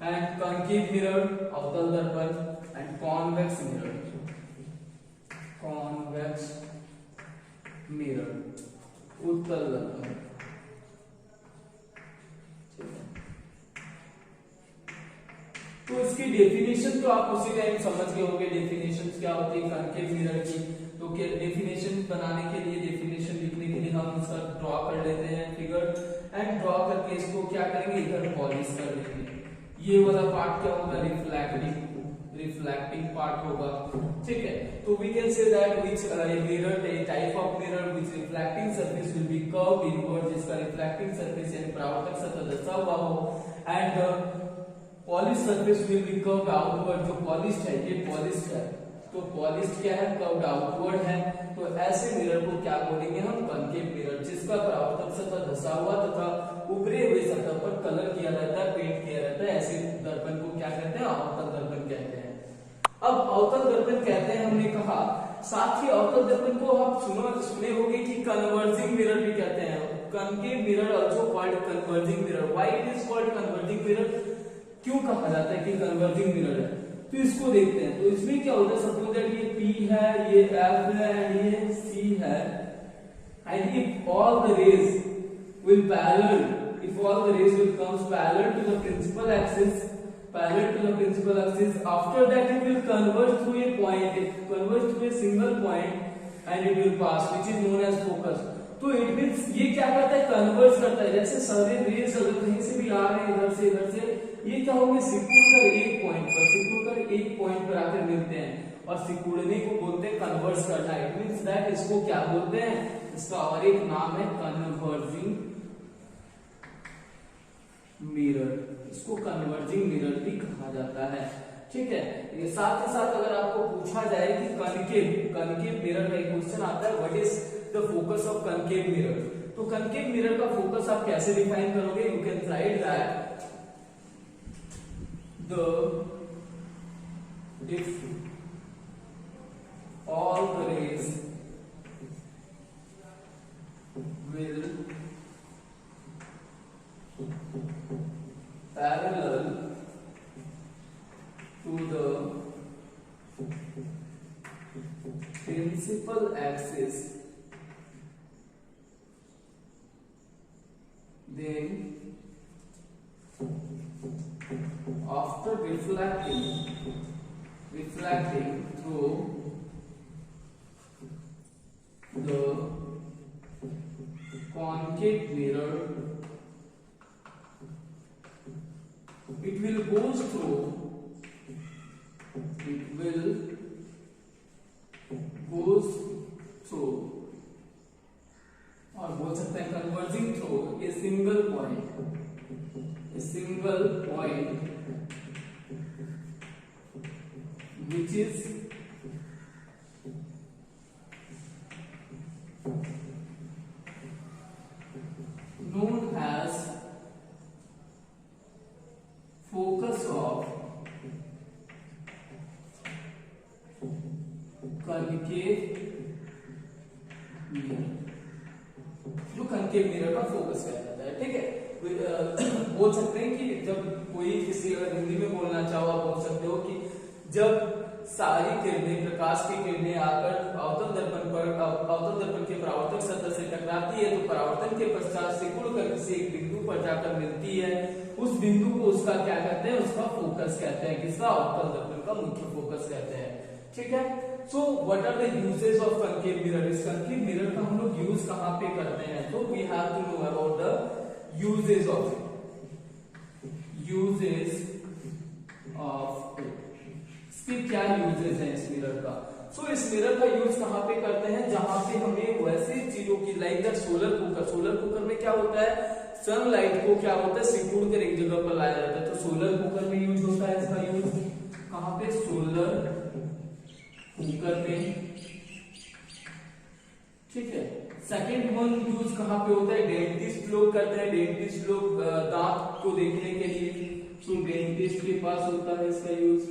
And concave mirror अवतल दर्पण, and convex mirror, convex mirror उत्तल दर्पण। तो इसकी डेफिनेशन तो आप उसी टाइम समझ गए होंगे, डेफिनेशन क्या होती है कॉनकेव मिरर की। तो डेफिनेशन बनाने के लिए, डेफिनेशन लिखने के लिए हम इसका ड्रॉ कर लेते हैं फिगर, एंड ड्रॉ करके इसको क्या करेंगे, इधर पॉलिश कर देंगे। ये वाला पार्ट क्या होगा, रिफ्लेक्टिंग पार्ट होगा, ठीक है। तो we can say that which mirror, a type of mirror which reflecting surface will be curved inward, जिसका रिफ्लेक्टिंग सरफेस यानी परावर्तक सतह दर्शा हुआ हो, and polish surface will be curved outward. जो पॉलिश्ड है ये पॉलिश्ड है, तो पॉलिश्ड क्या है, कर्व्ड आउटवर्ड है। तो ऐसे मिरर को क्या बोलेंगे हम, कॉनकेव मिरर, जिसका परावर्तक सतह धंसा हुआ तथा उभरे हुए सतह पर कलर किया रहता है, पेंट किया रहता है। ऐसे दर्पण को क्या कहते हैं, अवतल दर्पण कहते हैं। अब अवतल दर्पण कहते हैं, हमने कहा साथ ही अवतल दर्पण को आप सुने होंगे कि कन्वर्जिंग मिरर भी कहते हैं। Concave mirror also called converging mirror. Why it is called converging mirror, क्यों कहा जाता है कि कन्वर्जिंग मिरर है, तो इसको देखते हैं। तो इसमें क्या होता है, सपोज दैट ये P है, ये F है एंड ये C है, and if all the rays will parallel, if all the rays will comes parallel to the principal axis, after that it will converge through a point, a single point and it will pass, which is known as focus. तो it means ये क्या करता है, converge करता है। जैसे सारे raise अगर कहीं से भी आ रहे हैं इधर से ये क्या होंगे, सिकुड़ कर एक पॉइंट पर आकर मिलते हैं, और सिकुड़ने को बोलते हैं कन्वर्ज करना। इट मींस दैट इसको क्या बोलते हैं, इसका और एक नाम है कन्वर्जिंग मिरर, इसको कन्वर्जिंग मिरर भी कहा जाता है। ठीक है, ये साथ ही साथ अगर आपको पूछा जाए कि कनकेव मिरर का एक क्वेश्चन आता है, what is the focus of concave mirror, तो कनकेव मिरर का फोकस आप कैसे डिफाइन करोगे, you can write that the if all the rays will parallel to the principal axis, then after reflecting through the concave mirror, it will goes through और बोल सकते हैं converging through a single point which is known as focus of concave mirror, जो concave mirror का focus किया जाता है। ठीक है, बोल सकते हैं कि जब कोई किसी, अगर हिंदी में बोलना चाहो आप बोल सकते हो कि जब सारी किरणें, प्रकाश की किरणें आकर अवतल दर्पण के परावर्तक सतह से टकराती है, तो परावर्तन के पश्चात सिकुड़ कर किसी एक बिंदु पर जाकर मिलती है, उस बिंदु को उसका क्या कहते हैं, उसका फोकस कहते हैं, किसका, अवतल दर्पण का मुख्य फोकस कहते हैं। ठीक है, so what are the uses of concave mirror, इस कनकेव मिरर का हम लोग यूज कहां पे करते हैं, तो we have to know about the uses of इसके क्या यूजेस हैं इस मिरर का। सो इस मिरर का यूज कहां पे करते हैं, जहां पे हमें वैसी चीजों की, लाइक द सोलर कुकर में क्या होता है, सनलाइट को क्या होता है, सिकुड़ कर एक जगह पर लाया जाता है, तो सोलर कुकर में यूज होता है इसका यूज कहां पे, सोलर कुकर में। ठीक है, सेकंड वन यूज कहां पे होता है, डेंटिस्ट लोग करते हैं, डेंटिस्ट लोग दांत को देखने के लिए, तो डेंटिस्ट के पास होता है इसका यूज।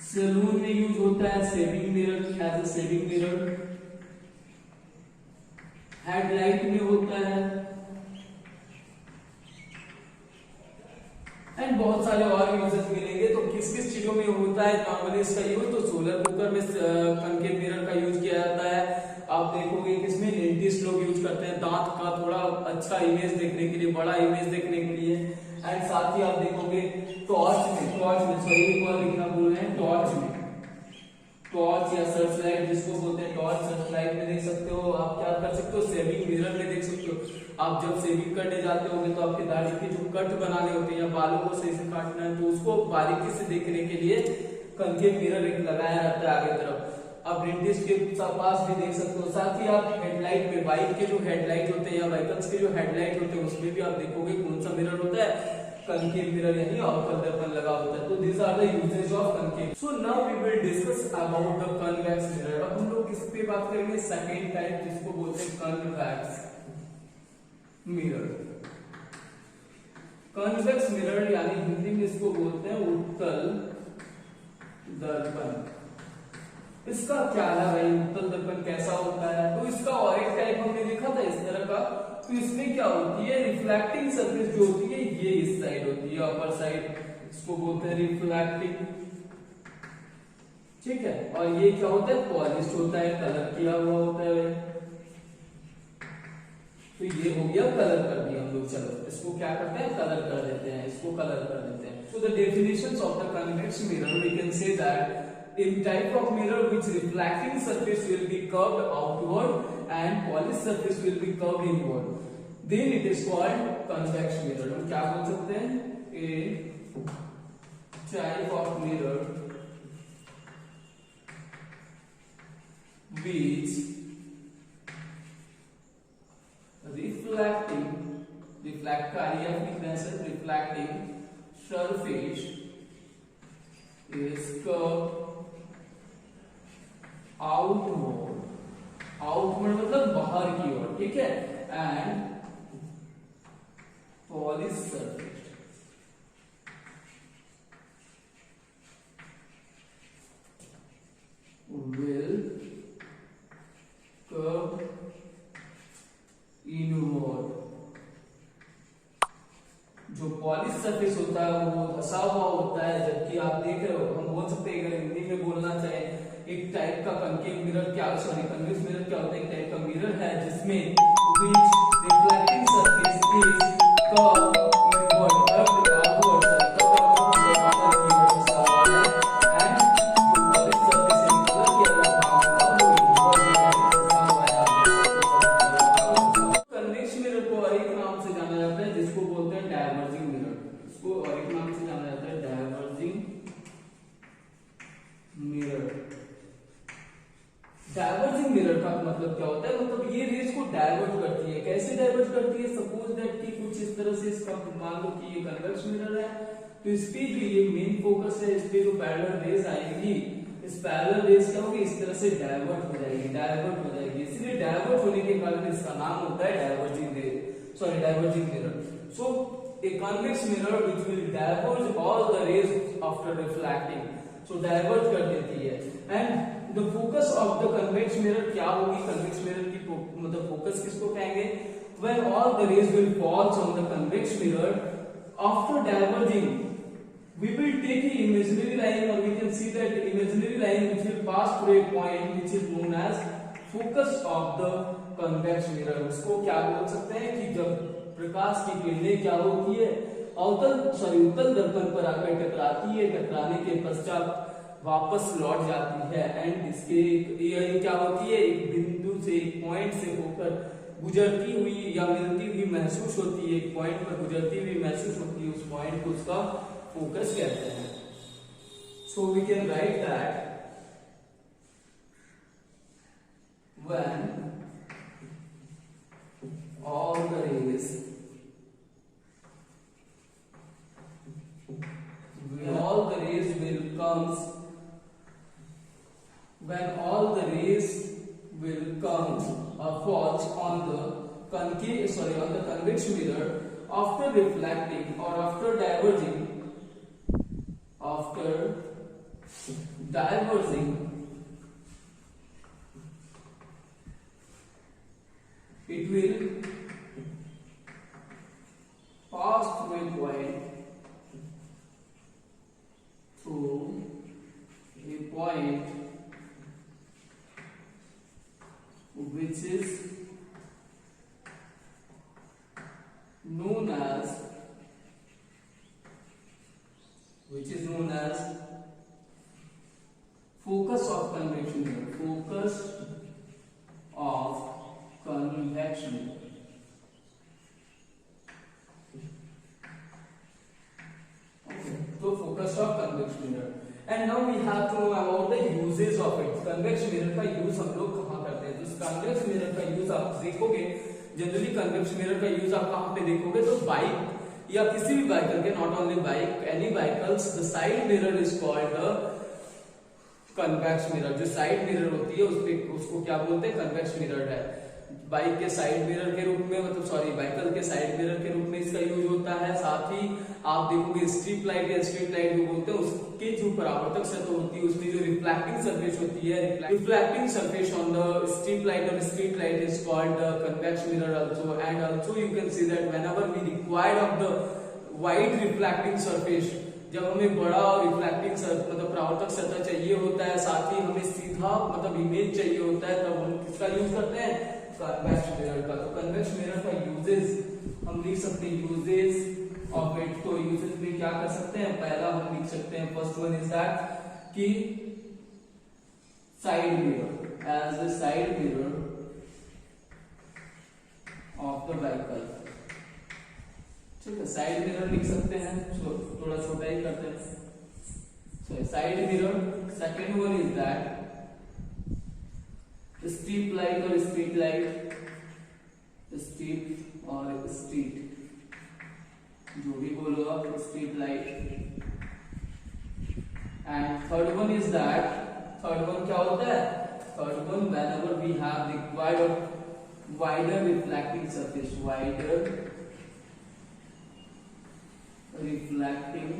सैलून में यूज होता है, shaving mirror, as a shaving mirror. Headlight में होता है, एंड बहुत सारे और यूजेस मिलेंगे। तो किस किस चीजों में होता है नॉर्मली इसका यूज, तो सोलर कुकर में कनकेव मिरर का यूज किया जाता है। आप देखोगे किसमें, डेंटिस्ट लोग यूज करते हैं दांत का थोड़ा अच्छा इमेज देखने के लिए, बड़ा इमेज देखने के लिए। एंड साथ ही आप देखोगे टॉर्च में सॉरी कौन लिखना भूल रहे हैं, टॉर्च या सर्च लाइट जिसको बोलते हैं, टॉर्च सर्च लाइट में देख सकते हो। आप क्या कर सकते हो, सेविंग मिरर में देख सकते हो। आप जब सेविंग करने जाते होंगे तो आपके दाढ़ी के जो कट बनाने होते हैं या बालों को सही से काटना है, तो उसको बारीकी से देखने के लिए कनकेव मिरर एक लगाया रहता है आगे तरफ। आप डेंटिस्ट के पास भी देख सकते हो। साथ ही आप हेडलाइट में, बाइक के जो हेडलाइट होते हैं या व्हीकल्स के जो हेडलाइट होते हैं, उसमें भी आप देखोगे कौन सा मिरर होता है, concave mirror यानी अवतल दर्पण लगा होता है। तो these are the uses of concave. So now we will discuss about the convex mirror. अब हम लोग किस पे बात करेंगे, सेकेंड टाइप जिसको बोलते हैं convex mirror. convex mirror यानी हिंदी में इसको बोलते हैं उत्तल दर्पण। इसका क्या है भाई, उत्तल दर्पण कैसा होता है? तो इसका और एक टाइप हमने देखा था इस तरह का। तो इसमें क्या होती है, रिफ्लेक्टिंग सरफेस जो होती है ये इस साइड होती है, अपर साइड, इसको बोलते हैं रिफ्लेक्टिंग, ठीक है। और ये क्या होता है, पॉलिश होता है, कलर किया हुआ होता है। तो ये हो गया, कलर कर दिया हम लोग। चलो इसको क्या करते हैं, कलर कर देते हैं, इसको कलर कर देते हैं। So the definitions of the convex mirror, we can say that in type of mirror which reflecting surface will be curved outward and polished surface will be curved inward, then it is called convex mirror। हम क्या बोल सकते हैं, a type of mirror which reflect कार्य frequency reflecting surface is curved outward मतलब बाहर की ओर, ठीक है, and polish surface will curve inward। जो पॉलिश सरफेस होता है वो धसा हुआ होता है, जबकि आप देख रहे हो, हम बोल सकते हैं अगर हिंदी में बोलना चाहे, एक टाइप का कनकेव मिरर क्या, सॉरी कन्वेक्स मिरर क्या होता है, एक टाइप का मिरर है जिसमें which reflecting surface is curved inward, curved outward, convex mirror को और एक नाम से जाना जाता है जिसको बोलते हैं डायवर्जिंग मिरर। इसको और एक नाम से जाना जाता है डायवर्जिंग मिरर। डायवर्जिंग मिरर का मतलब क्या होता है, मतलब ये रेज को डाइवर्ट करती है। कैसे डाइवर्ट करती है, सपोज दैट कि कुछ इस तरह से इसका मान लो कि ये कन्वेक्स मिरर है, तो इस पे जो ये मेन फोकस है, इस पे जो पैरेलल रेज आएगी, इस पैरेलल रेज क्या होगी, इस तरह से डाइवर्ट हो जाएगी। इसलिए डाइवर्ट होने के कारण इसका नाम होता है diverging mirror. So a convex mirror which will diverge all the rays after reflecting, so divert कर देती है। And the focus of the convex mirror क्या होगी, कन्वेक्स मिरर की मतलब फोकस किसको कहेंगे, when all the rays will fall on the convex mirror after diverging, we will take an imaginary line, or we can see that imaginary line which will pass through a point which is known as focus of the convex mirror। उसको क्या बोल सकते हैं कि जब प्रकाश की किरणें क्या होती है, उत्तल दर्पण पर आकर टकराती है, टकराने के पश्चात वापस लौट जाती है, एंड इसके ये क्या होती है, एक बिंदु से, एक पॉइंट से होकर गुजरती हुई या मिलती हुई महसूस होती है, एक पॉइंट पर गुजरती हुई महसूस होती है, उस पॉइंट को उसका फोकस कहते हैं। So we can write that when all the rays will come or falls on the convex mirror after reflecting or after diverging, it will pass through a point which is known as focus of convection mirror, focus of convection mirror। So focus of convex mirror, and now we have to know about the uses of it। convex mirror का use हम लोग कहाँ करते हैं, तो convex mirror का use आप देखोगे, जनरली convex mirror का यूज आप कहाँ पे देखोगे, तो बाइक या किसी भी व्हीकल के, not only bike, any vehicles, the side mirror is called the convex mirror. जो साइड मिरर होती है उसको क्या बोलते हैं, कन्वेक्स मिरर है। बाइक के साइड मिरर के रूप में, मतलब सॉरी व्हीकल के साइड मिरर के रूप में इसका यूज होता होता है। साथ ही आप देखोगे स्ट्रिप लाइट या स्ट्रिप लाइट जो बोलते हैं उसके जो परावर्तक सतह होती है उसमें जो रिफ्लेक्टिंग सरफेस होती है, reflecting surface on the strip light or strip light is called the convex mirror also. And also you can see that whenever we required of the wide reflecting surface, जब हमें बड़ा और reflecting मतलब परावर्तक सतह चाहिए होता है, साथ ही हमें सीधा मतलब इमेज चाहिए होता है, तब हम किसका यूज करते हैं, कन्वेक्स मिरर का। तो कन्वेक्स मिरर का यूजेस हम लिख सकते हैं, यूजेस ऑफ इट। तो यूजेस में क्या कर सकते हैं, पहला हम लिख सकते हैं, फर्स्ट वन इज दैट कि side mirror, as the side mirror of the vehicle. ठीक है, साइड मिरर लिख सकते हैं, थोड़ा छोटा ही करते हैं। सो side mirror. Second one is that strip light और स्ट्रीट लाइट, स्ट्रिप और स्ट्रीट, जो भी बोलो आप, street light. And third one is that, third one क्या होता है, third one whenever we have required wider reflecting surface, wider reflecting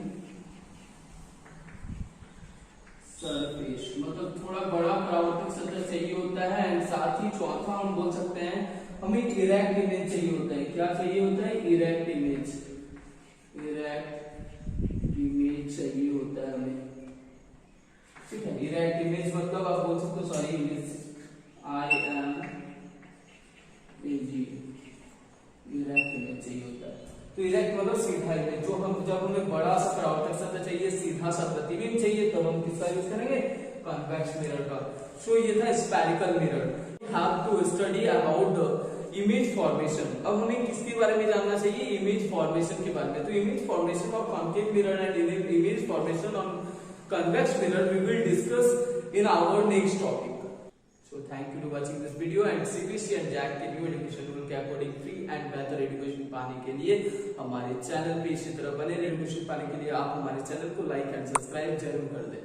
surface, मतलब थोड़ा बड़ा परावर्तक सतह चाहिए होता है। एंड साथ ही चौथा हम बोल सकते हैं हमें इरेक्ट इमेज चाहिए होता है। क्या चाहिए होता है, इरेक्ट इमेज, इरेक्ट इमेज चाहिए होता है हमें। ठीक है, इरेक्ट इमेज मतलब आप बोल सकते हो, sorry image, IMAG, erect image चाहिए होता है। तो इरेक्ट मतलब सीधा इमेज, जो हम जब हमें बड़ा सा परावर्तक सतह चाहिए, सीधा सा प्रतिबिंब चाहिए, तब हम किसका यूज करेंगे, कन्वेक्स मिरर का। सो ये था spherical mirror. Have to study about the image formation. अब हमें किसके बारे में जानना चाहिए, इमेज फॉर्मेशन के बारे में। तो image formation of concave mirror and image formation on convex mirror we will discuss in our next topic. So thank you for watching this video and CBSE and JAC के new education rule के according free and बेहतर education पाने के लिए हमारे channel पे इसी तरह बने एजुकेशन पाने के लिए आप हमारे चैनल को लाइक एंड सब्सक्राइब जरूर कर दें।